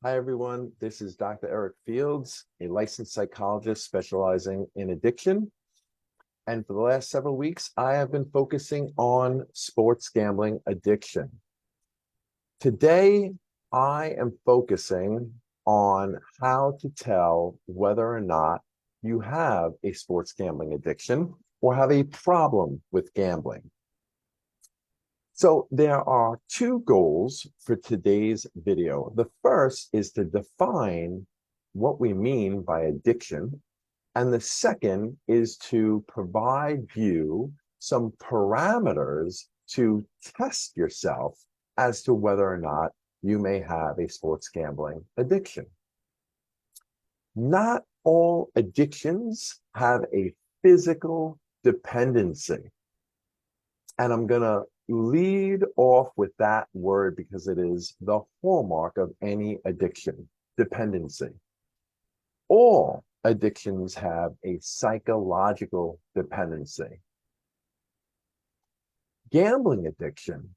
Hi, everyone. This is Dr. Eric Fields, a licensed psychologist specializing in addiction. And for the last several weeks, I have been focusing on sports gambling addiction. Today, I am focusing on how to tell whether or not you have a sports gambling addiction or have a problem with gambling. So there are two goals for today's video. The first is to define what we mean by addiction. And the second is to provide you some parameters to test yourself as to whether or not you may have a sports gambling addiction. Not all addictions have a physical dependency. And I'm going to lead off with that word because it is the hallmark of any addiction, dependency. All addictions have a psychological dependency. Gambling addiction,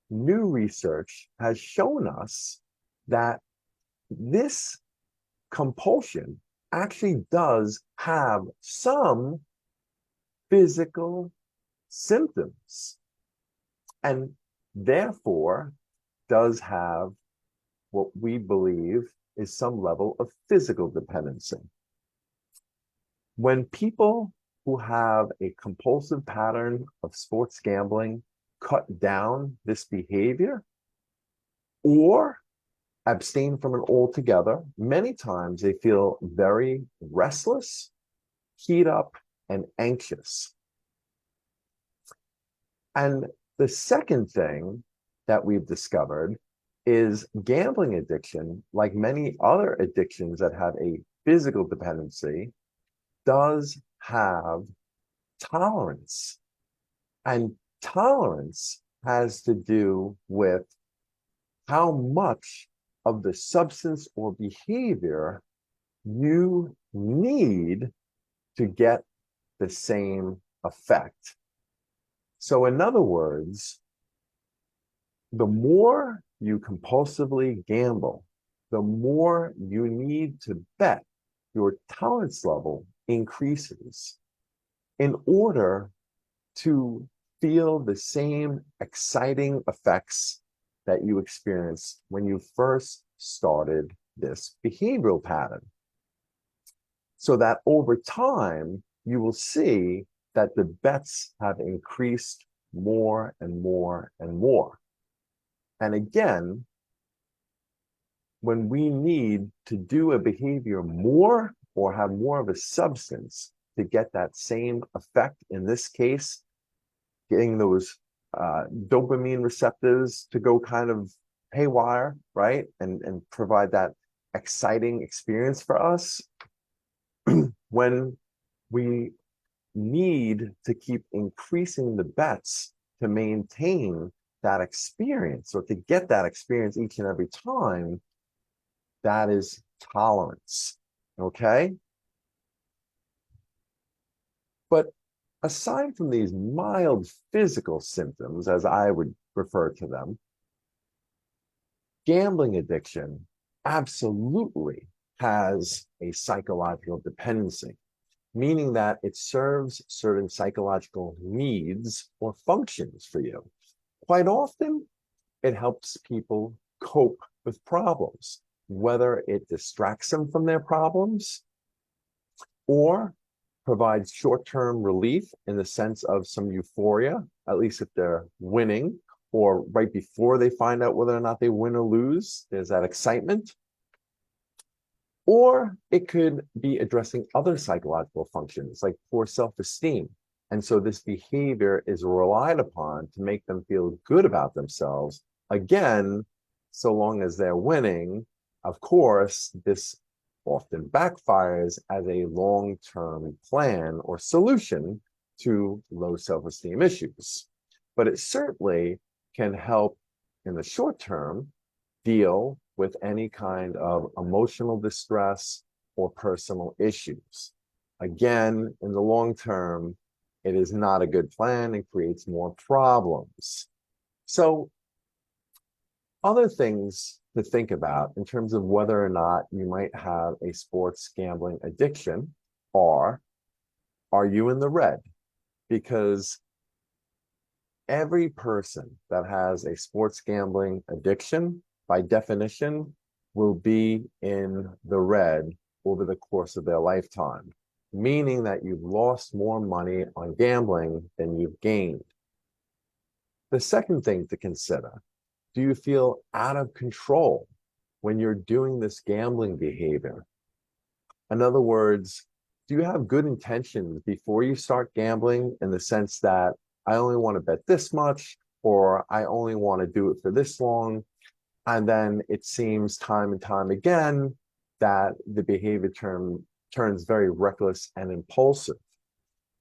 new research has shown us that this compulsion actually does have some physical symptoms and therefore does have what we believe is some level of physical dependency. When people who have a compulsive pattern of sports gambling cut down this behavior or abstain from it altogether, many times they feel very restless, keyed up, and anxious. And the second thing that we've discovered is gambling addiction, like many other addictions that have a physical dependency, does have tolerance. And tolerance has to do with how much of the substance or behavior you need to get the same effect. So in other words, the more you compulsively gamble, the more you need to bet, your tolerance level increases in order to feel the same exciting effects that you experienced when you first started this behavioral pattern. So that over time, you will see that the bets have increased more and more and more. And again, when we need to do a behavior more or have more of a substance to get that same effect, in this case, getting those dopamine receptors to go kind of haywire, right? And provide that exciting experience for us, when we need to keep increasing the bets to maintain that experience or to get that experience each and every time, that is tolerance. Okay. But aside from these mild physical symptoms, as I would refer to them, gambling addiction absolutely has a psychological dependency, meaning that it serves certain psychological needs or functions for you. Quite often, it helps people cope with problems, whether it distracts them from their problems or provides short-term relief in the sense of some euphoria, at least if they're winning, or right before they find out whether or not they win or lose, there's that excitement. Or it could be addressing other psychological functions like poor self-esteem. And so this behavior is relied upon to make them feel good about themselves. Again, so long as they're winning, of course, this often backfires as a long-term plan or solution to low self-esteem issues. But it certainly can help in the short term deal with any kind of emotional distress or personal issues. Again, in the long term, it is not a good plan and creates more problems. So Other things to think about in terms of whether or not you might have a sports gambling addiction are you in the red? Because every person that has a sports gambling addiction, by definition, will be in the red over the course of their lifetime, meaning that you've lost more money on gambling than you've gained. The second thing to consider, do you feel out of control when you're doing this gambling behavior? In other words, do you have good intentions before you start gambling in the sense that I only want to bet this much, or I only want to do it for this long? And then it seems time and time again that the behavior turns very reckless and impulsive.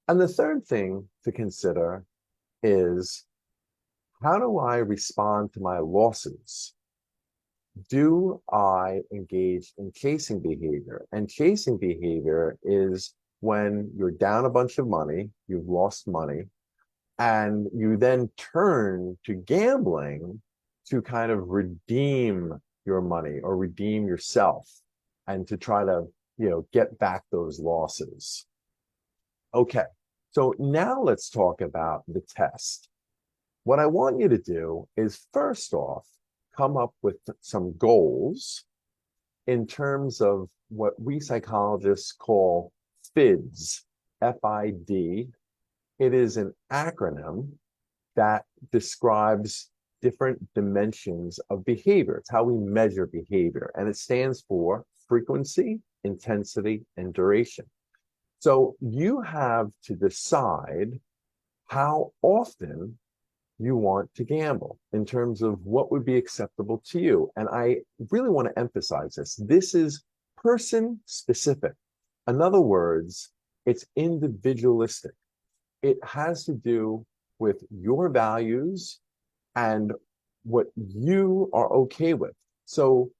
And the third thing to consider is, how do I respond to my losses? Do I engage in chasing behavior? And chasing behavior is when you're down a bunch of money, you've lost money, and you then turn to gambling to kind of redeem your money or redeem yourself and to try to, get back those losses. Okay, so now let's talk about the test. What I want you to do is, first off, come up with some goals in terms of what we psychologists call FIDS, F-I-D. It is an acronym that describes different dimensions of behavior. It's how we measure behavior, and it stands for frequency, intensity, and duration. So you have to decide how often you want to gamble in terms of what would be acceptable to you. And I really want to emphasize this. This is person specific. In other words, it's individualistic. It has to do with your values and what you are okay with. So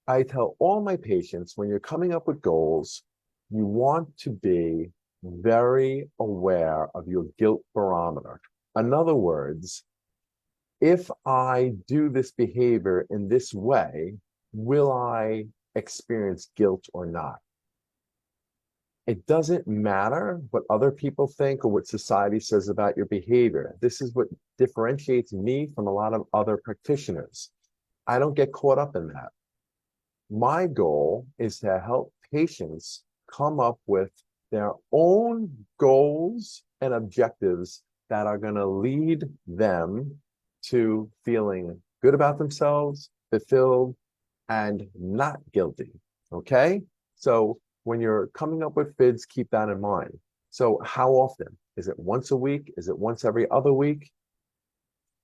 I tell all my patients, when you're coming up with goals, you want to be very aware of your guilt barometer. In other words, if I do this behavior in this way, will I experience guilt or not? It doesn't matter what other people think or what society says about your behavior. This is what differentiates me from a lot of other practitioners. I don't get caught up in that. My goal is to help patients come up with their own goals and objectives that are going to lead them to feeling good about themselves, fulfilled, and not guilty. Okay? So when you're coming up with FIDS, keep that in mind. So how often? Is it once a week? Is it once every other week?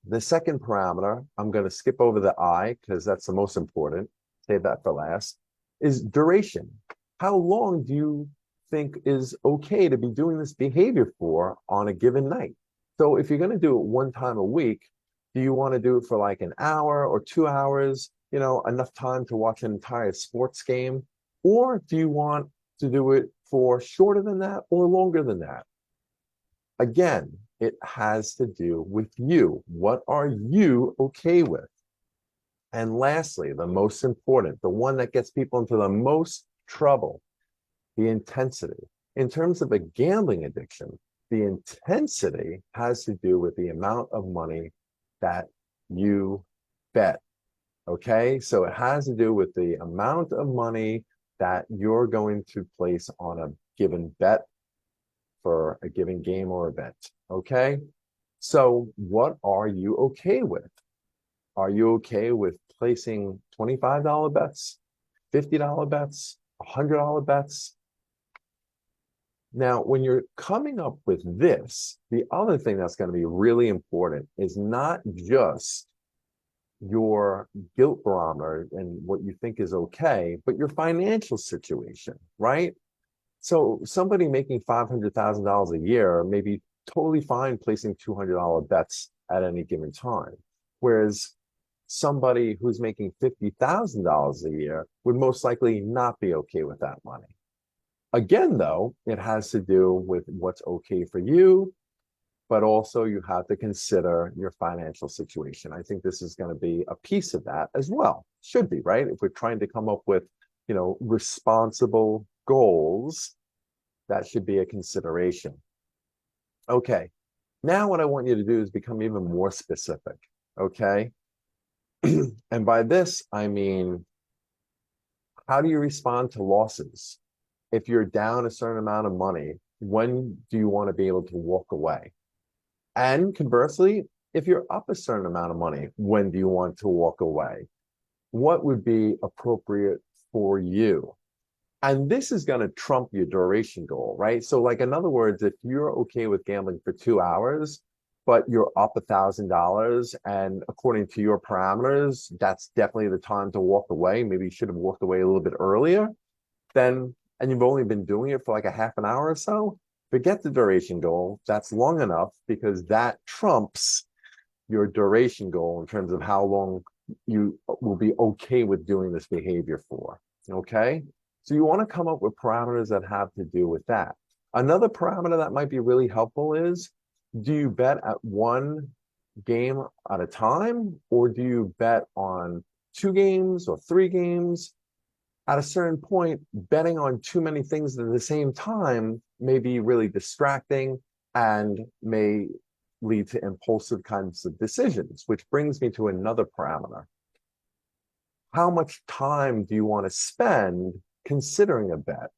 The second parameter, I'm going to skip over the I because that's the most important, save that for last, is duration. How long do you think is okay to be doing this behavior for on a given night? So if you're going to do it one time a week, do you want to do it for like an hour or 2 hours, enough time to watch an entire sports game? Or do you want to do it for shorter than that or longer than that? Again, it has to do with you. What are you okay with? And lastly, the most important, the one that gets people into the most trouble, the intensity. In terms of a gambling addiction, the intensity has to do with the amount of money that you bet. Okay, so it has to do with the amount of money that you're going to place on a given bet for a given game or event. Okay, so what are you okay with? Are you okay with placing $25 bets, $50 bets, $100 bets? Now, when you're coming up with this, the other thing that's going to be really important is not just your guilt barometer and what you think is okay, but your financial situation, right? So somebody making $500,000 a year may be totally fine placing $200 bets at any given time. Whereas somebody who's making $50,000 a year would most likely not be okay with that money. Again, though, it has to do with what's okay for you, but also you have to consider your financial situation. I think this is going to be a piece of that as well. Should be, right? If we're trying to come up with, responsible goals, that should be a consideration. Okay. Now what I want you to do is become even more specific. Okay. And by this, I mean, how do you respond to losses? If you're down a certain amount of money, when do you want to be able to walk away? And conversely, if you're up a certain amount of money, when do you want to walk away? What would be appropriate for you? And this is going to trump your duration goal, right? So, like, in other words, if you're okay with gambling for 2 hours, but you're up $1,000, and according to your parameters, that's definitely the time to walk away. Maybe you should have walked away a little bit earlier. Then, and you've only been doing it for like a half an hour or so, forget the duration goal. That's long enough because that trumps your duration goal in terms of how long you will be okay with doing this behavior for. Okay. So you want to come up with parameters that have to do with that. Another parameter that might be really helpful is, do you bet at one game at a time, or do you bet on 2 games or 3 games? At a certain point, betting on too many things at the same time may be really distracting and may lead to impulsive kinds of decisions, which brings me to another parameter. How much time do you want to spend considering a bet?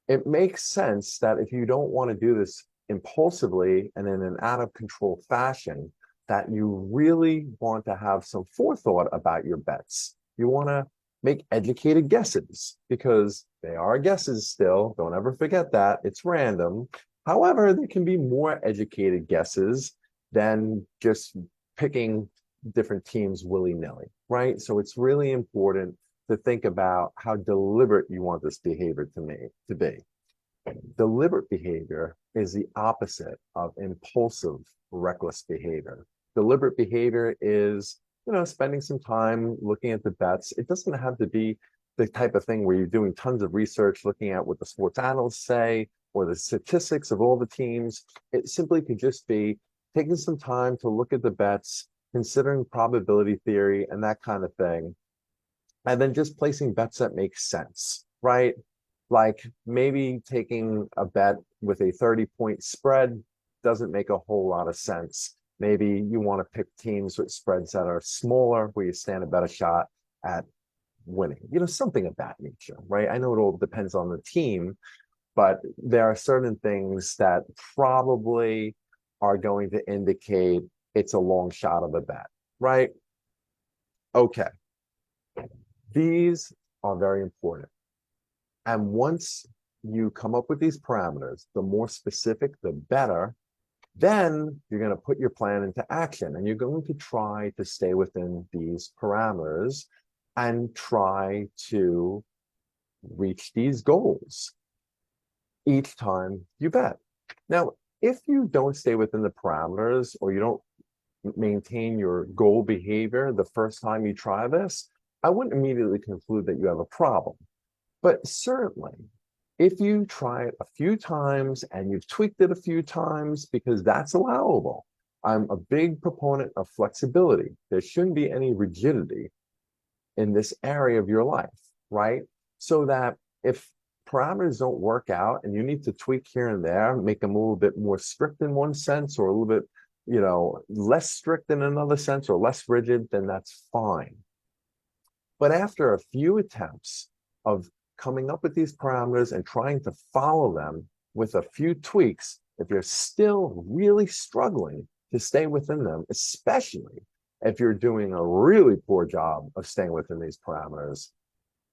It makes sense that if you don't want to do this impulsively and in an out of control fashion, that you really want to have some forethought about your bets. You want to make educated guesses because they are guesses still. Don't ever forget that. It's random. However, there can be more educated guesses than just picking different teams willy-nilly, right? So it's really important to think about how deliberate you want this behavior to be. Deliberate behavior is the opposite of impulsive, reckless behavior. Deliberate behavior is, spending some time looking at the bets. It doesn't have to be the type of thing where you're doing tons of research, looking at what the sports analysts say or the statistics of all the teams. It simply could just be taking some time to look at the bets, considering probability theory and that kind of thing, and then just placing bets that make sense, right? Like maybe taking a bet with a 30-point spread doesn't make a whole lot of sense. Maybe you want to pick teams with spreads that are smaller where you stand a better shot at winning, something of that nature, right? I know it all depends on the team, but there are certain things that probably are going to indicate it's a long shot of a bet, right? Okay. These are very important. And once you come up with these parameters, the more specific, the better. Then you're going to put your plan into action and you're going to try to stay within these parameters and try to reach these goals each time you bet. Now, if you don't stay within the parameters or you don't maintain your goal behavior the first time you try this, I wouldn't immediately conclude that you have a problem. But certainly, if you try it a few times and you've tweaked it a few times, because that's allowable. I'm a big proponent of flexibility. There shouldn't be any rigidity in this area of your life, right? So that if parameters don't work out and you need to tweak here and there, make them a little bit more strict in one sense or a little bit, less strict in another sense or less rigid, then that's fine. But after a few attempts of coming up with these parameters and trying to follow them with a few tweaks, if you're still really struggling to stay within them, especially if you're doing a really poor job of staying within these parameters,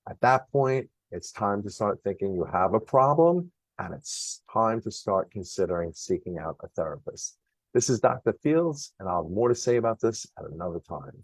at that point, it's time to start thinking you have a problem and it's time to start considering seeking out a therapist. This is Dr. Fields, and I'll have more to say about this at another time.